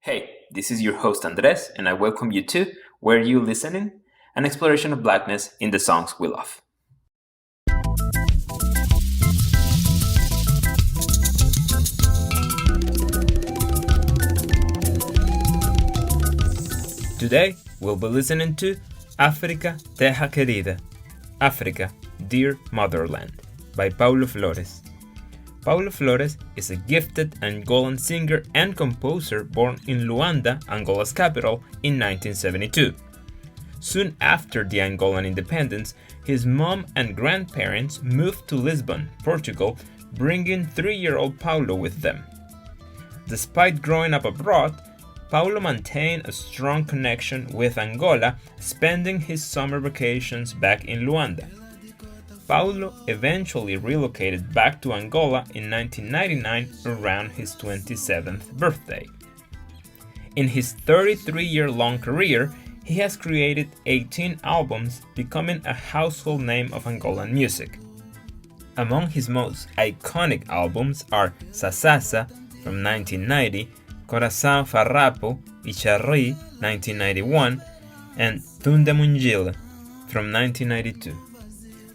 Hey, this is your host Andrés, and I welcome you to Where You Listening? An exploration of blackness in the songs we love. Today, we'll be listening to África Terra Querida, Africa, Dear Motherland, by Paulo Flores. Paulo Flores is a gifted Angolan singer and composer born in Luanda, Angola's capital, in 1972. Soon after the Angolan independence, his mom and grandparents moved to Lisbon, Portugal, bringing 3-year-old Paulo with them. Despite growing up abroad, Paulo maintained a strong connection with Angola, spending his summer vacations back in Luanda. Paulo eventually relocated back to Angola in 1999 around his 27th birthday. In his 33-year-long career, he has created 18 albums, becoming a household name of Angolan music. Among his most iconic albums are Sasasa from 1990, Coração Farrapo y Charri 1991, and Tunda Mungile from 1992.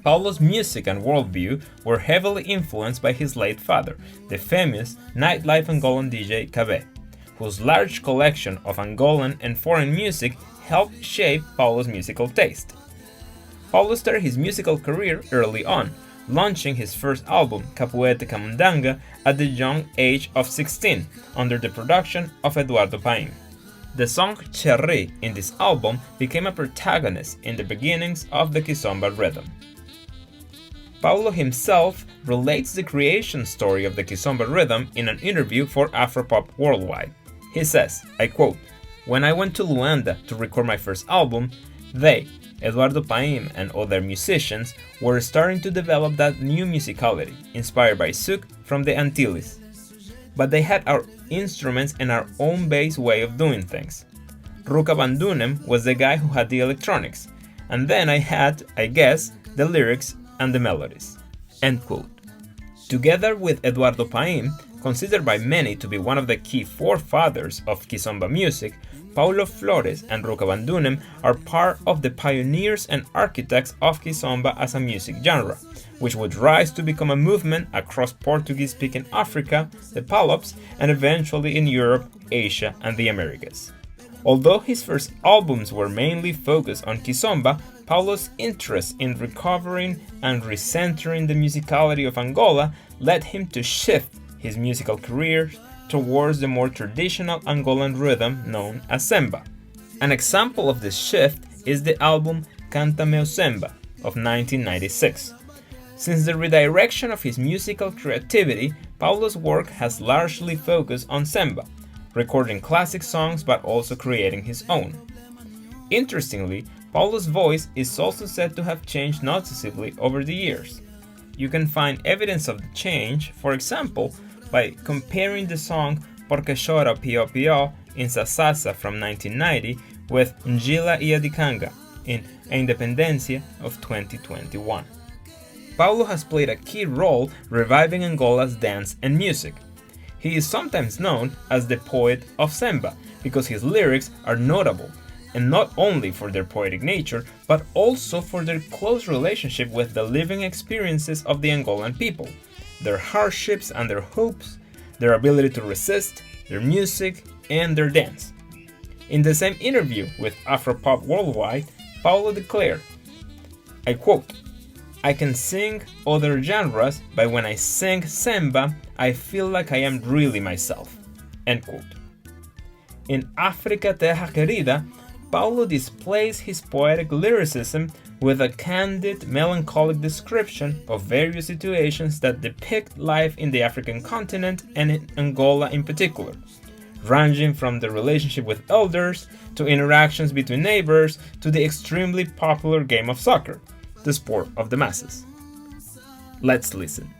Paulo's music and worldview were heavily influenced by his late father, the famous nightlife Angolan DJ Cabé, whose large collection of Angolan and foreign music helped shape Paulo's musical taste. Paulo started his musical career early on, launching his first album, Capoeira Camundanga, at the young age of 16, under the production of Eduardo Paim. The song Cherry in this album became a protagonist in the beginnings of the Kizomba rhythm. Paulo himself relates the creation story of the Kizomba rhythm in an interview for Afropop Worldwide. He says, I quote, "When I went to Luanda to record my first album, they, Eduardo Paim and other musicians, were starting to develop that new musicality, inspired by souk from the Antilles. But they had our instruments and our own bass way of doing things. Ruka Bandunem was the guy who had the electronics, and then I had, I guess, the lyrics and the melodies." End quote. Together with Eduardo Paim, considered by many to be one of the key forefathers of Kizomba music, Paulo Flores and Ruka Bandunem are part of the pioneers and architects of Kizomba as a music genre, which would rise to become a movement across Portuguese-speaking Africa, the Palops, and eventually in Europe, Asia, and the Americas. Although his first albums were mainly focused on Kizomba, Paulo's interest in recovering and recentering the musicality of Angola led him to shift his musical career towards the more traditional Angolan rhythm known as Semba. An example of this shift is the album Canta Meu Semba of 1996. Since the redirection of his musical creativity, Paulo's work has largely focused on Semba, recording classic songs but also creating his own. Interestingly, Paulo's voice is also said to have changed noticeably over the years. You can find evidence of the change, for example, by comparing the song Porque Chora Pio Pio in Sasasa from 1990 with Njila Iadikanga in Independencia of 2021. Paulo has played a key role reviving Angola's dance and music. He is sometimes known as the poet of Semba because his lyrics are notable, and not only for their poetic nature, but also for their close relationship with the living experiences of the Angolan people, their hardships and their hopes, their ability to resist, their music, and their dance. In the same interview with Afropop Worldwide, Paulo declared, I quote, "I can sing other genres, but when I sing Semba, I feel like I am really myself." End quote. In África Terra Querida, Paulo displays his poetic lyricism with a candid, melancholic description of various situations that depict life in the African continent and in Angola in particular, ranging from the relationship with elders, to interactions between neighbors, to the extremely popular game of soccer, the sport of the masses. Let's listen.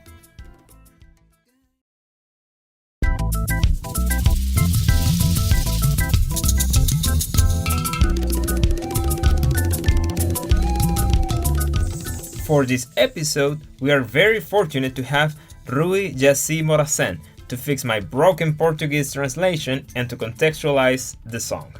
For this episode, we are very fortunate to have Rui Djassi Moracén, to fix my broken Portuguese translation and to contextualize the song.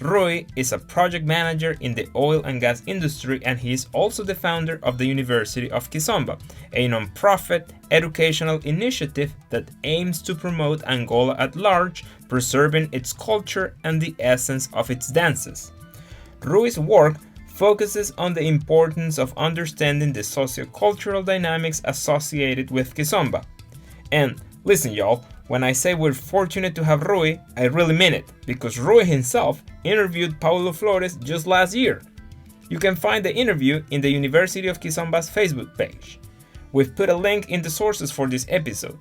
Rui is a project manager in the oil and gas industry, and he is also the founder of the University of Kizomba, a non-profit educational initiative that aims to promote Angola at large, preserving its culture and the essence of its dances. Rui's work focuses on the importance of understanding the socio-cultural dynamics associated with Kizomba. And listen, y'all, when I say we're fortunate to have Rui, I really mean it, because Rui himself interviewed Paulo Flores just last year. You can find the interview in the University of Kizomba's Facebook page. We've put a link in the sources for this episode.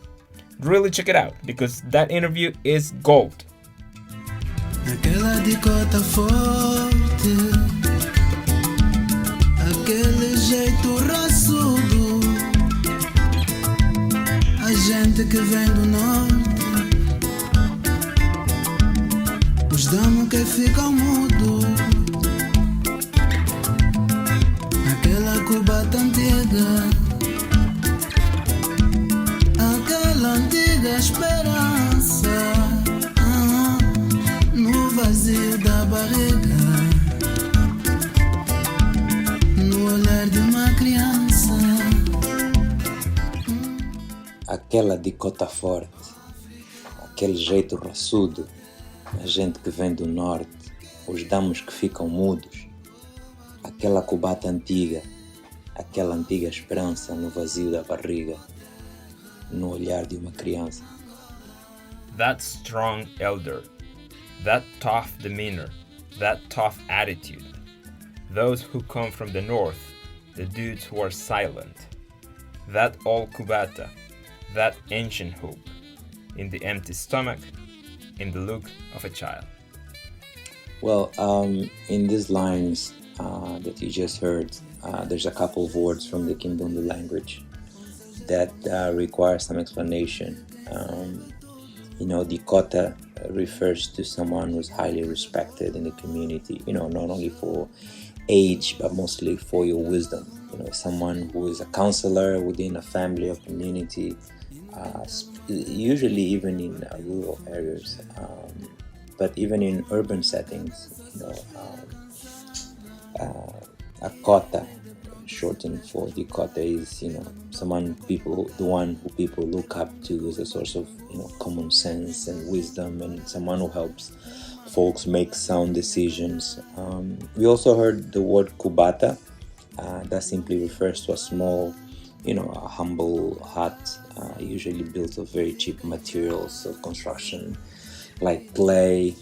Really check it out, because that interview is gold. Aquela dicota forte, aquele jeito raçudo, a gente que vem do norte, os damos que ficam mudos, aquela cubata antiga, aquela antiga esperança, no vazio da barriga, no olhar de uma criança. Aquela dicota forte, aquele jeito raçudo, a gente que vem do norte, os damos que ficam mudos, aquela cubata antiga, aquela antiga esperança no vazio da barriga, no olhar de uma criança. That strong elder, that tough demeanor, that tough attitude. Those who come from the north, the dudes who are silent. That old cubata, that ancient hope, in the empty stomach, in the look of a child. Well, in these lines that you just heard, there's a couple of words from the Kimbundu language that require some explanation. Dikota refers to someone who's highly respected in the community, not only for age, but mostly for your wisdom. Someone who is a counselor within a family or community, usually even in rural areas, but even in urban settings, a kota, shortened for Dikota, is the one who people look up to as a source of common sense and wisdom, and someone who helps folks make sound decisions. We also heard the word kubata. That simply refers to a small, a humble hut, usually built of very cheap materials of construction, like clay,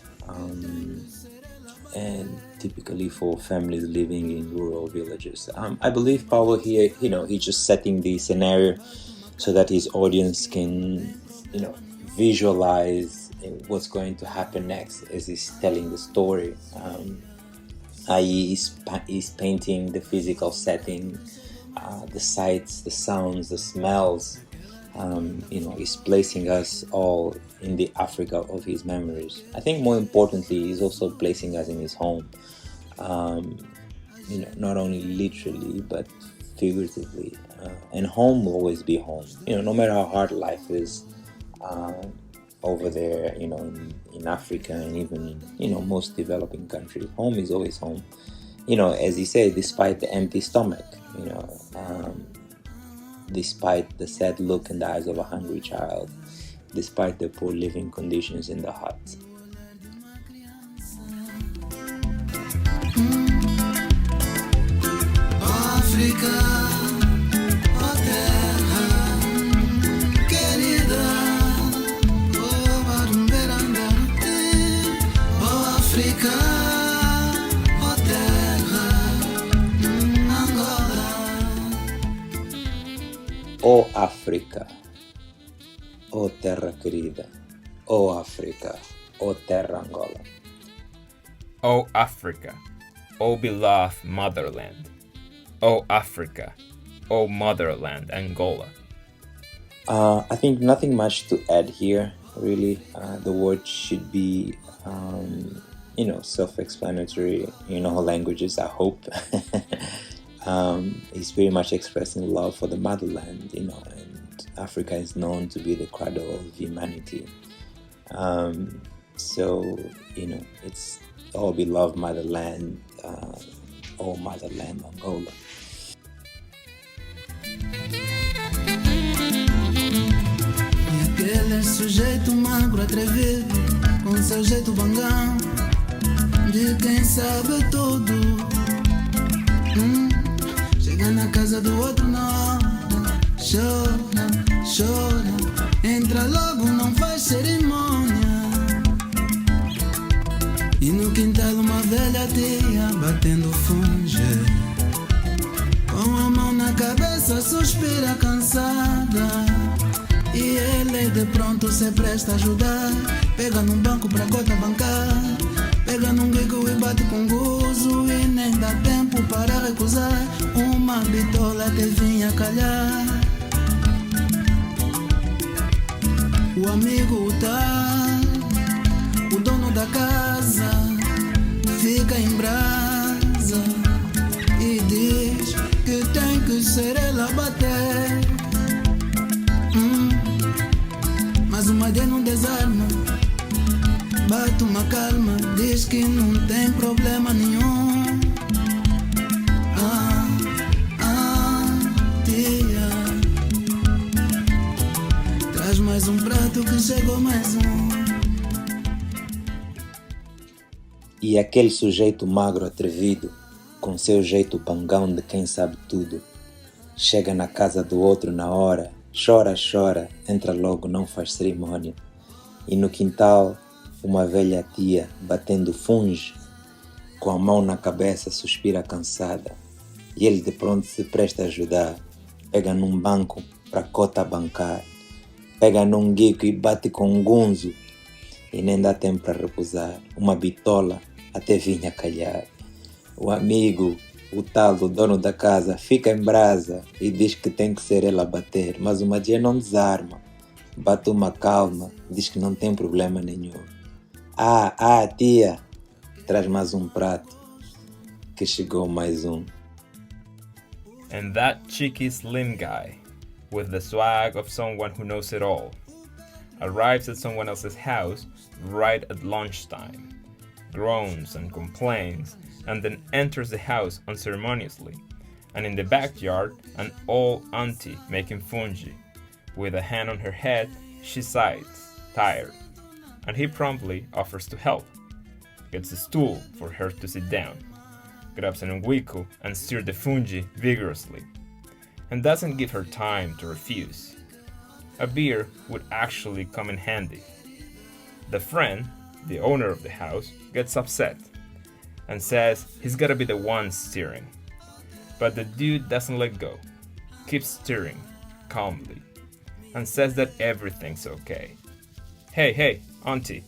and typically for families living in rural villages. I believe Paulo here, he's just setting the scenario so that his audience can, visualize what's going to happen next as he's telling the story. I.e., he's painting the physical setting, the sights, the sounds, the smells. He's placing us all in the Africa of his memories. I think more importantly, he's also placing us in his home. Not only literally, but figuratively. And home will always be home. No matter how hard life is over there, in Africa and even in, most developing countries, home is always home. As he said, despite the empty stomach, despite the sad look in the eyes of a hungry child, despite the poor living conditions in the hut. África, oh terra querida, oh barumberandarte, oh África, oh terra, Angola. Oh África, oh terra querida, oh África, oh terra Angola. Oh Africa, oh beloved motherland. Oh Africa, oh motherland, Angola. I think nothing much to add here, really. The words should be, self-explanatory in all languages, I hope. He's very much expressing love for the motherland, and Africa is known to be the cradle of humanity. So, it's all beloved motherland, all motherland, Angola. E aquele sujeito magro atrevido, com seu jeito bangão, de quem sabe tudo. Chega na casa do outro, não chora, chora, entra logo, não faz cerimônia. E no quintal uma velha tia batendo funge, com a mão na cabeça suspira cansada. E ele de pronto se presta a ajudar, pega num banco pra cota bancar, pega num bico e bate com gozo, e nem dá tempo para recusar uma bitola que vinha calhar. O amigo o dono da casa, fica em brasa e diz que tem que ser ela a bater. Mas o Madê não desarma, bate uma calma, diz que não tem problema nenhum. Tia, traz mais um prato que chegou mais um. E aquele sujeito magro atrevido, com seu jeito pangão de quem sabe tudo, chega na casa do outro na hora, chora, chora, entra logo, não faz cerimônia. E no quintal, uma velha tia, batendo funge, com a mão na cabeça, suspira cansada. E ele de pronto se presta a ajudar, pega num banco pra cota bancar, pega num guico e bate com um gunzo, e nem dá tempo para repousar, uma bitola até vinha calhar. O amigo, o tal do dono da casa, fica em brasa e diz que tem que ser ele a bater, mas o Madia não desarma, bate uma calma, diz que não tem problema nenhum. Tia, traz mais um prato, que chegou mais um. And that cheeky slim guy, with the swag of someone who knows it all, arrives at someone else's house right at lunchtime, groans and complains, and then enters the house unceremoniously, and in the backyard an old auntie making fungi. With a hand on her head, she sighs, tired, and he promptly offers to help, gets a stool for her to sit down, grabs an unguico and stirs the fungi vigorously, and doesn't give her time to refuse. A beer would actually come in handy. The friend, the owner of the house, gets upset and says he's gotta be the one steering. But the dude doesn't let go, keeps steering calmly, and says that everything's okay. Hey, auntie,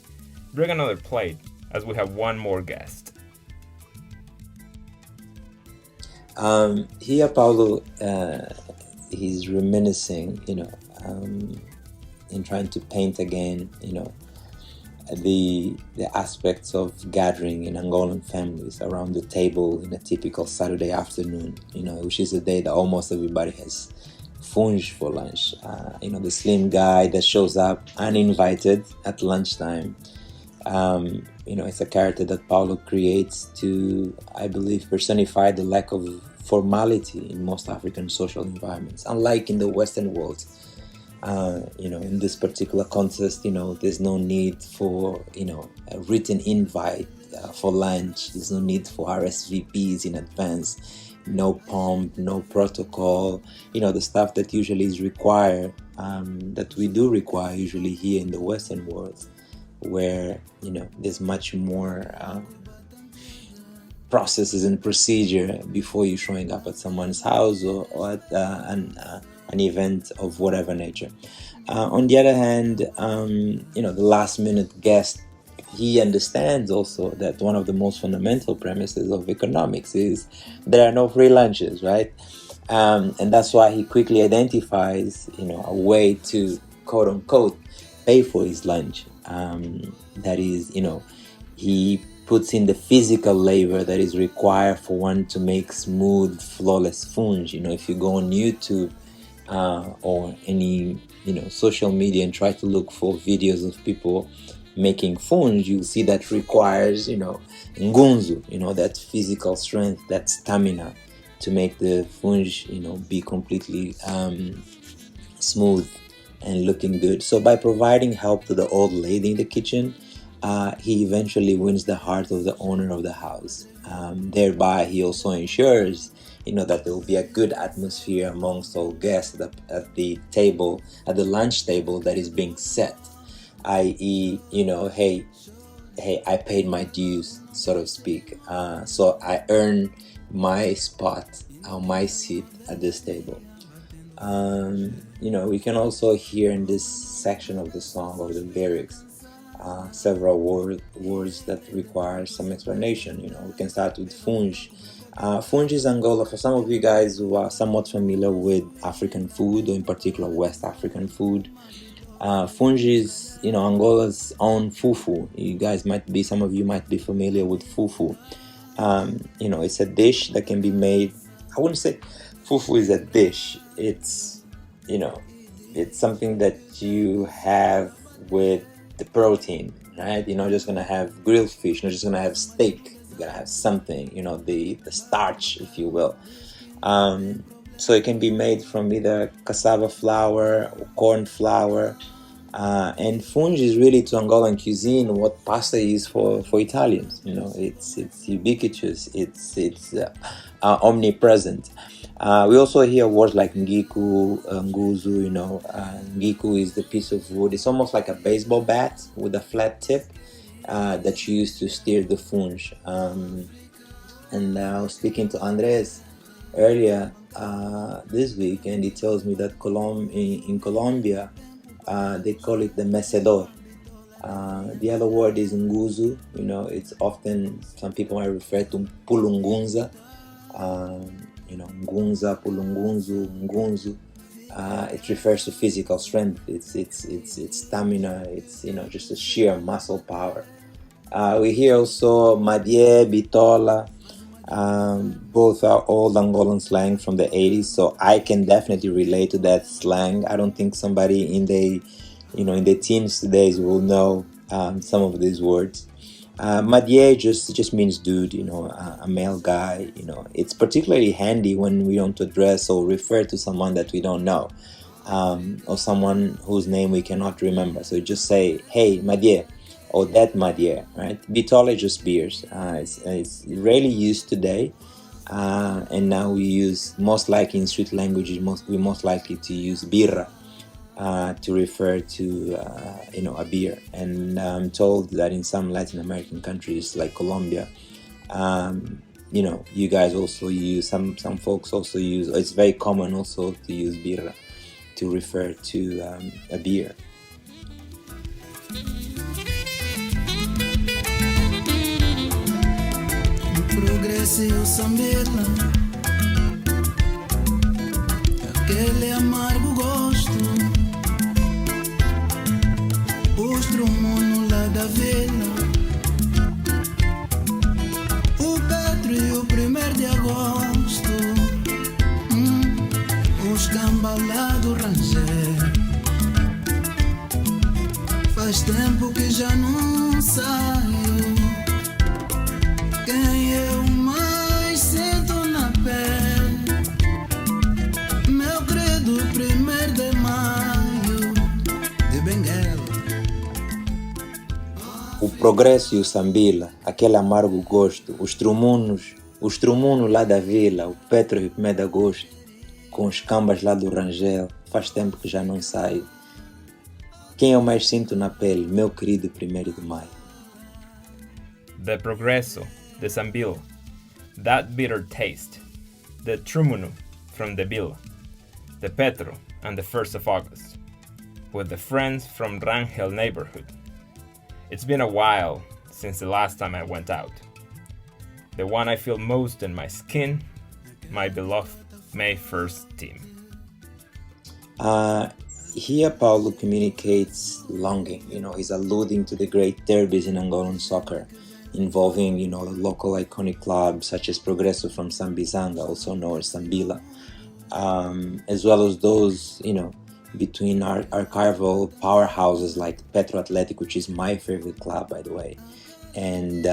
bring another plate as we have one more guest. Here Paulo, he's reminiscing, in trying to paint again, the aspects of gathering in Angolan families around the table in a typical Saturday afternoon, which is a day that almost everybody has funge for lunch. The slim guy that shows up uninvited at lunchtime. It's a character that Paulo creates to, I believe, personify the lack of formality in most African social environments, unlike in the Western world. In this particular context, there's no need for, a written invite for lunch. There's no need for RSVPs in advance. No pomp, no protocol. The stuff that usually is required, that we do require usually here in the Western world, where, there's much more processes and procedure before you showing up at someone's house or at an event of whatever nature. On the other hand, the last minute guest, he understands also that one of the most fundamental premises of economics is there are no free lunches, right? And that's why he quickly identifies, a way to, quote unquote, pay for his lunch. That is, he puts in the physical labor that is required for one to make smooth, flawless funge. If you go on YouTube, or any social media and try to look for videos of people making funge, you'll see that requires ngunzu, that physical strength, that stamina to make the funge be completely smooth and looking good. So by providing help to the old lady in the kitchen, he eventually wins the heart of the owner of the house. Thereby, he also ensures, that there will be a good atmosphere amongst all guests at the table, at the lunch table that is being set. I.e., hey, I paid my dues, so to speak. So I earned my spot, my seat at this table. We can also hear in this section of the song, or the lyrics, several words that require some explanation. We can start with funge. Funge is Angola. For some of you guys who are somewhat familiar with African food, or in particular West African food, funge is, Angola's own fufu. Some of you might be familiar with fufu. It's a dish that can be made. I wouldn't say fufu is a dish. It's, it's something that you have with the protein, right? You're not just gonna have grilled fish. You're not just gonna have steak. You're gonna have something, the starch, if you will. So it can be made from either cassava flour or corn flour. And funge is really, to Angolan cuisine, what pasta is for Italians. It's ubiquitous. It's omnipresent. We also hear words like ngiku, nguzu. Ngiku is the piece of wood. It's almost like a baseball bat with a flat tip that you use to steer the funge. And I was speaking to Andrés earlier this week, and he tells me that in Colombia, they call it the mecedor. The other word is nguzu. It's often, some people might refer to pulungunza. Ngunza, pulungunzu, ngunzu. It refers to physical strength. It's stamina. It's just a sheer muscle power. We hear also madie, bitola. Both are old Angolan slang from the 80s, so I can definitely relate to that slang. I don't think somebody in the teens today will know some of these words. Madie just means dude, a male guy. It's particularly handy when we want to address or refer to someone that we don't know, or someone whose name we cannot remember. So you just say, hey, Madie, or that Madie, right? Bitola is just beers. It's rarely used today, and now we use, most likely in street languages, we're most likely to use birra to refer to a beer. And I'm told that in some Latin American countries like Colombia, you guys also use, some folks also use, it's very common also to use birra to refer to a beer. Progresso e o sambela, aquele amargo gosto, o strumono lá da vila, o Pedro e o 1º de agosto, os cambas lá do Ranger. Faz tempo que já não saio. Quem eu mais sinto na pele, meu credo, 1º de maio, de Benguela. O progresso e o sambila, aquele amargo gosto, os trumunos lá da vila, o Petro e o 1º de agosto, com os cambas lá do Rangel, faz tempo que já não saio. Quem eu mais sinto na pele, meu querido 1º de maio. The progresso, the sambil, that bitter taste, the trumuno from the villa, the Petro and the 1st of August, with the friends from Rangel neighborhood. It's been a while since the last time I went out. The one I feel most in my skin, my beloved May 1st team. Here Paulo communicates longing. He's alluding to the great derbies in Angolan soccer, involving, the local iconic clubs such as Progresso from Sambizanga, also known as Sambila. as well as those, between archival powerhouses like Petro Atlético, which is my favorite club, by the way, and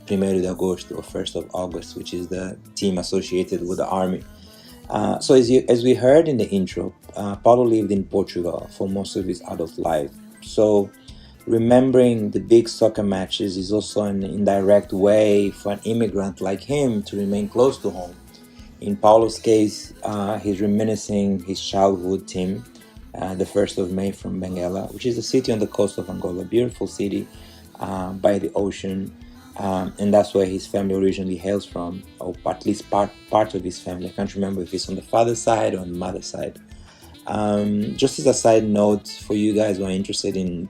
Primeiro de Agosto, or 1st of August, which is the team associated with the army. So as we heard in the intro, Paulo lived in Portugal for most of his adult life. So remembering the big soccer matches is also an indirect way for an immigrant like him to remain close to home. In Paulo's case, he's reminiscing his childhood team, the 1st of May from Benguela, which is a city on the coast of Angola, beautiful city by the ocean. And that's where his family originally hails from, or at least part of his family. I can't remember if it's on the father's side or on the mother's side. Just as a side note for you guys who are interested in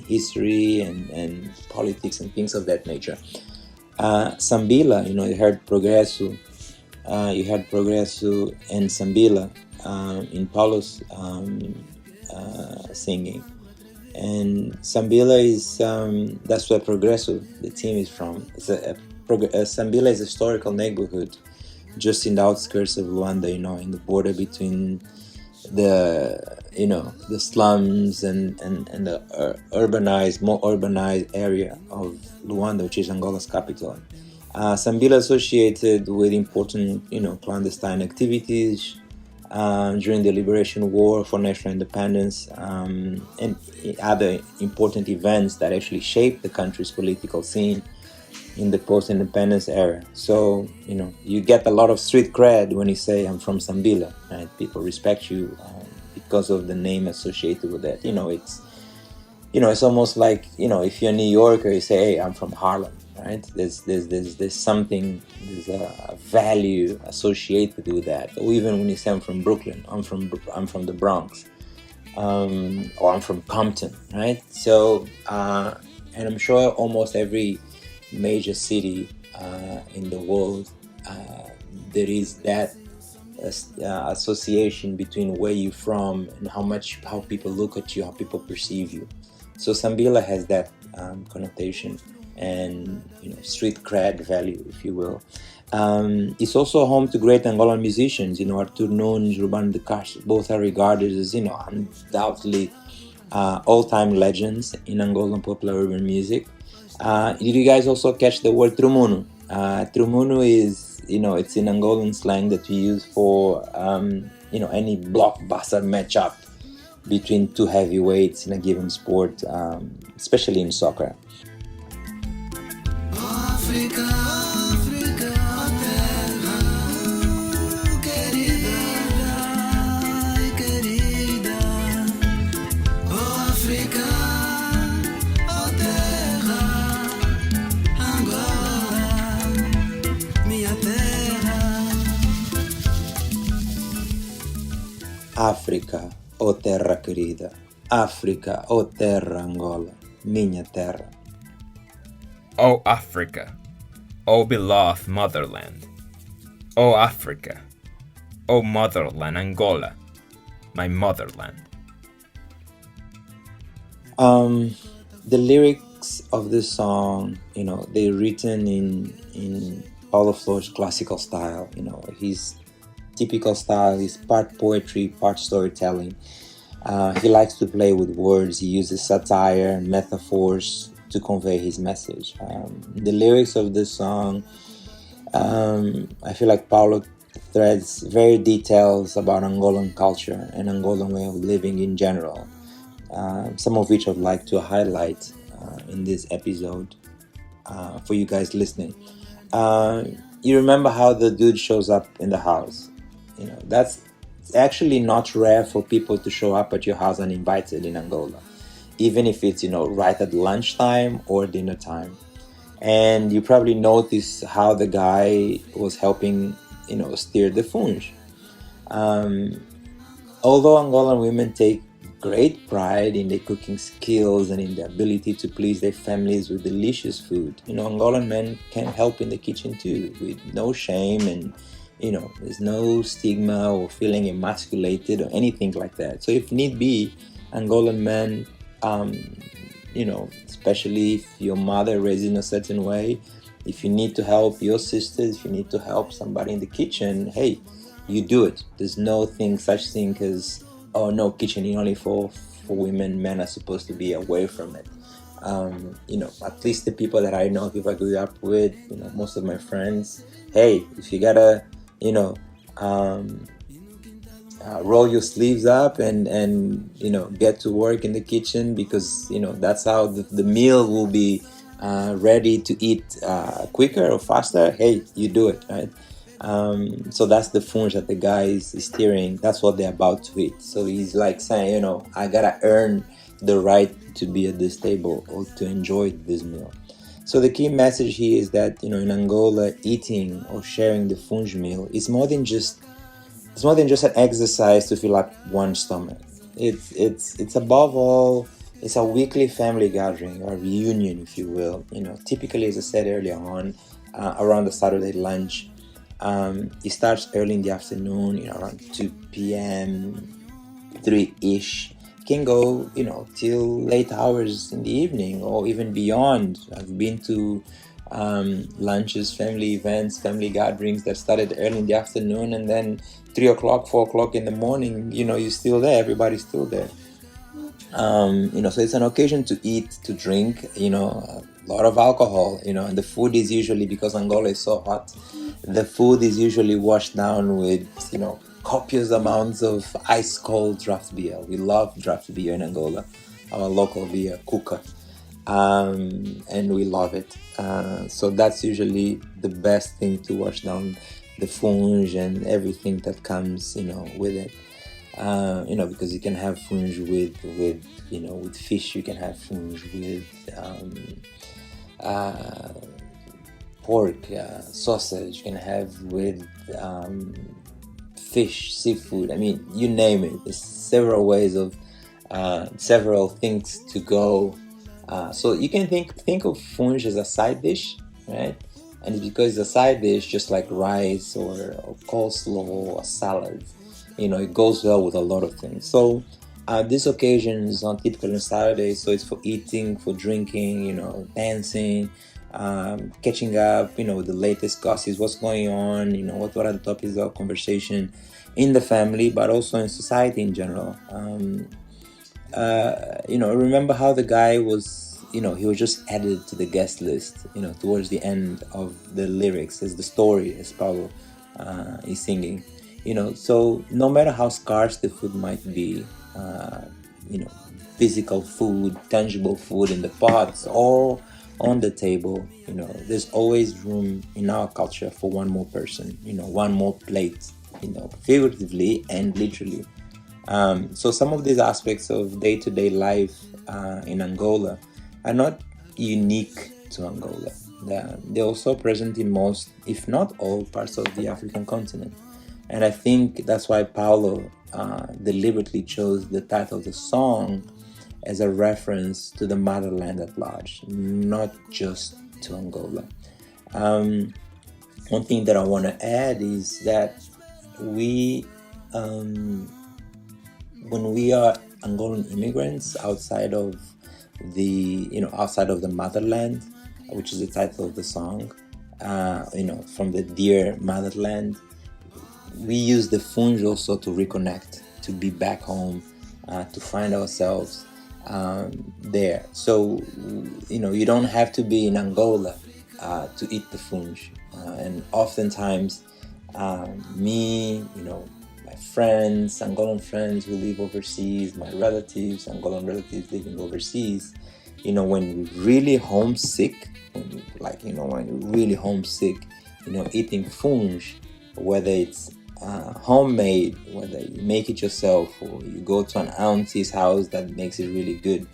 history and politics and things of that nature, Sambila, you heard Progresso, and Sambila in Paulo's singing. And Sambila is, that's where Progresso, the team, is from. Sambila is a historical neighborhood just in the outskirts of Luanda, in the border between the slums and the more urbanized area of Luanda, which is Angola's capital. Sambila associated with important, clandestine activities during the Liberation War for national independence, and other important events that actually shaped the country's political scene in the post-independence era. So, you get a lot of street cred when you say, I'm from Sambila, right? People respect you because of the name associated with that. It's almost like, if you're a New Yorker, you say, hey, I'm from Harlem, right? There's something, there's a value associated with that. Or even when you say I'm from Brooklyn, I'm from the Bronx, or I'm from Compton, right? So, and I'm sure almost every major city in the world, there is that association between where you're from and how people look at you, how people perceive you. So Sambila has that connotation and street cred value, if you will. It's also home to great Angolan musicians, Artur Nunes, Ruben de Castro. Both are regarded as undoubtedly all-time legends in Angolan popular urban music. Did you guys also catch the word trumuno? Trumuno is, it's in Angolan slang that we use for any blockbuster matchup between two heavyweights in a given sport, especially in soccer. África, África, terra querida, querida. Oh África, oh terra, Angola, minha terra. África, oh terra querida. África, oh terra Angola, minha terra. O Africa, O beloved motherland, O Africa, O motherland Angola, my motherland. The lyrics of this song, they're written in Paulo Flores' classical style. His typical style is part poetry, part storytelling. He likes to play with words. He uses satire and metaphors to convey his message. The lyrics of this song, I feel like Paulo threads very details about Angolan culture and Angolan way of living in general, some of which I'd like to highlight in this episode for you guys listening. You remember how the dude shows up in the house. That's actually not rare for people to show up at your house uninvited in Angola, even if it's, right at lunchtime or dinner time. And you probably notice how the guy was helping, steer the funge. Although Angolan women take great pride in their cooking skills and in the ability to please their families with delicious food, Angolan men can help in the kitchen too, with no shame, and there's no stigma or feeling emasculated or anything like that. So if need be, Angolan men, especially if your mother raised in a certain way, if you need to help your sisters, if you need to help somebody in the kitchen, hey, you do it. There's no such thing as, oh no, kitchen only for women, men are supposed to be away from it. At least the people that I know, people I grew up with, most of my friends, hey, if you gotta, roll your sleeves up and get to work in the kitchen, because that's how the meal will be ready to eat quicker or faster. Hey, you do it, right? So that's the funge that the guy is steering. That's what they're about to eat. So he's like saying, I gotta earn the right to be at this table or to enjoy this meal. So the key message here is that in Angola, eating or sharing the funge meal is more than just an exercise to fill up one's stomach. It's above all, it's a weekly family gathering or reunion, if you will. Typically, as I said earlier on, around the Saturday lunch. It starts early in the afternoon, around 2 p.m., 3-ish. Can go, till late hours in the evening or even beyond. I've been to lunches, family events, family gatherings that started early in the afternoon, and then 3 o'clock, 4 o'clock in the morning, you're still there. Everybody's still there. So it's an occasion to eat, to drink, a lot of alcohol, and the food is usually, because Angola is so hot, the food is usually washed down with, copious amounts of ice cold draft beer. We love draft beer in Angola, our local beer, Kuka. And we love it. So that's usually the best thing to wash down the funge and everything that comes, with it. Because you can have funge with fish. You can have funge with pork, sausage. You can have with fish, seafood. I mean, you name it. There's several ways of several things to go. So you can think of funge as a side dish, right? And it's because it's a side dish, just like rice or coleslaw or salad. It goes well with a lot of things. So this occasion is on typically on Saturday, so it's for eating, for drinking, dancing, catching up, with the latest gossips, what's going on, what are the topics of conversation in the family, but also in society in general. Remember how the guy was, he was just added to the guest list, towards the end of the lyrics, as the story, as Paulo is singing. So no matter how scarce the food might be, physical food, tangible food in the pots or on the table, there's always room in our culture for one more person, one more plate, figuratively and literally. So some of these aspects of day-to-day life in Angola are not unique to Angola. They're also present in most, if not all, parts of the African continent. And I think that's why Paulo deliberately chose the title of the song as a reference to the motherland at large, not just to Angola. One thing that I want to add is that we, when we are Angolan immigrants outside of the motherland, which is the title of the song, from the dear motherland, we use the funge also to reconnect, to be back home, to find ourselves there. So, you don't have to be in Angola to eat the funge. And oftentimes, me, my friends, Angolan friends who live overseas, my relatives, Angolan relatives living overseas, when we're really homesick, when you're really homesick, eating funge, whether it's homemade, whether you make it yourself or you go to an auntie's house that makes it really good,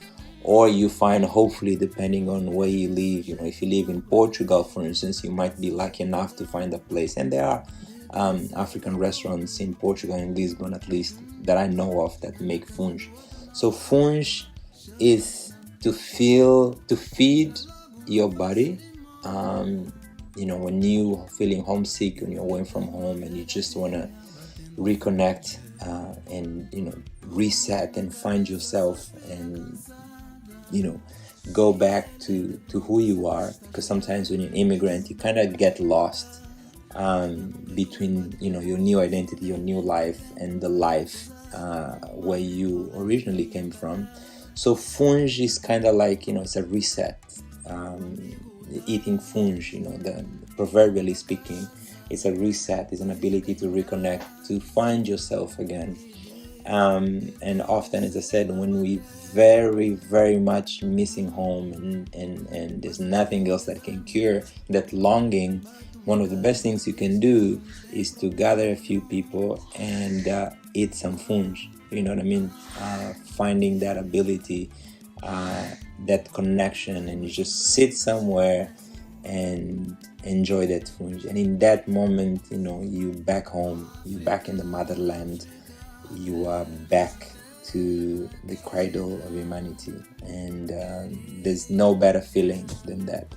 or you find, hopefully, depending on where you live, if you live in Portugal, for instance, you might be lucky enough to find a place, and there are African restaurants in Portugal, in Lisbon at least, that I know of that make funge. So funge is to feed your body, when you're feeling homesick, when you're away from home and you just want to reconnect and reset and find yourself and go back to who you are, because sometimes when you're an immigrant you kind of get lost between, your new identity, your new life, and the life where you originally came from. So funge is kind of like, it's a reset. Eating funge, proverbially speaking, it's a reset, it's an ability to reconnect, to find yourself again. And often, as I said, when we very, very much missing home and there's nothing else that can cure that longing, one of the best things you can do is to gather a few people and eat some funge. You know what I mean? Finding that ability, that connection, and you just sit somewhere and enjoy that funge. And in that moment, you back home, you back in the motherland, you are back to the cradle of humanity. And there's no better feeling than that.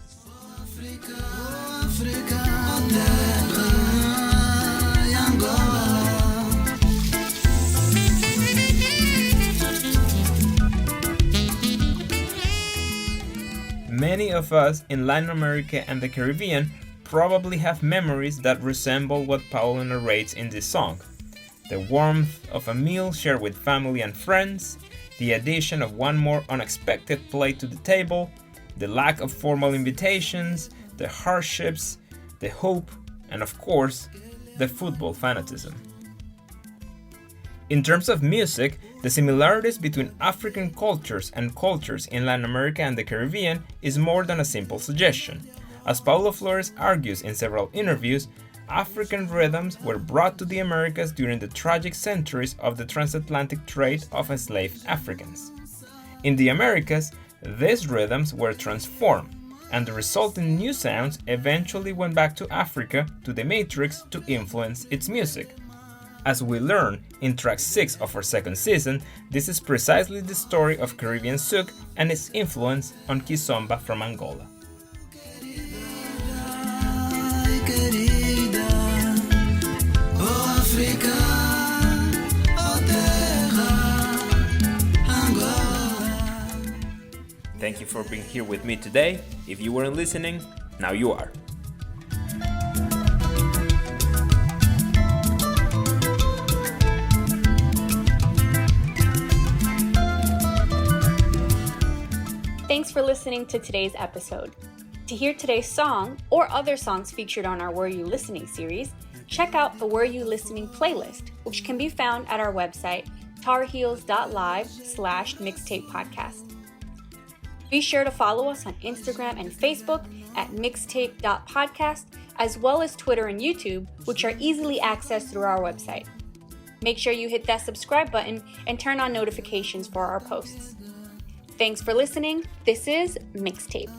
Many of us in Latin America and the Caribbean probably have memories that resemble what Paulo narrates in this song. The warmth of a meal shared with family and friends, the addition of one more unexpected plate to the table, the lack of formal invitations, the hardships, the hope, and of course, the football fanaticism. In terms of music, the similarities between African cultures and cultures in Latin America and the Caribbean is more than a simple suggestion. As Paulo Flores argues in several interviews, African rhythms were brought to the Americas during the tragic centuries of the transatlantic trade of enslaved Africans. In the Americas, these rhythms were transformed, and the resulting new sounds eventually went back to Africa, to the Matrix, to influence its music. As we learn in track 6 of our second season, this is precisely the story of Caribbean souk and its influence on Kizomba from Angola. Thank you for being here with me today. If you weren't listening, now you are. Thanks for listening to today's episode. To hear today's song or other songs featured on our Were You Listening series, check out the Were You Listening playlist, which can be found at our website, tarheels.live/mixtape podcast. Be sure to follow us on Instagram and Facebook at mixtape.podcast, as well as Twitter and YouTube, which are easily accessed through our website. Make sure you hit that subscribe button and turn on notifications for our posts. Thanks for listening. This is Mixtape.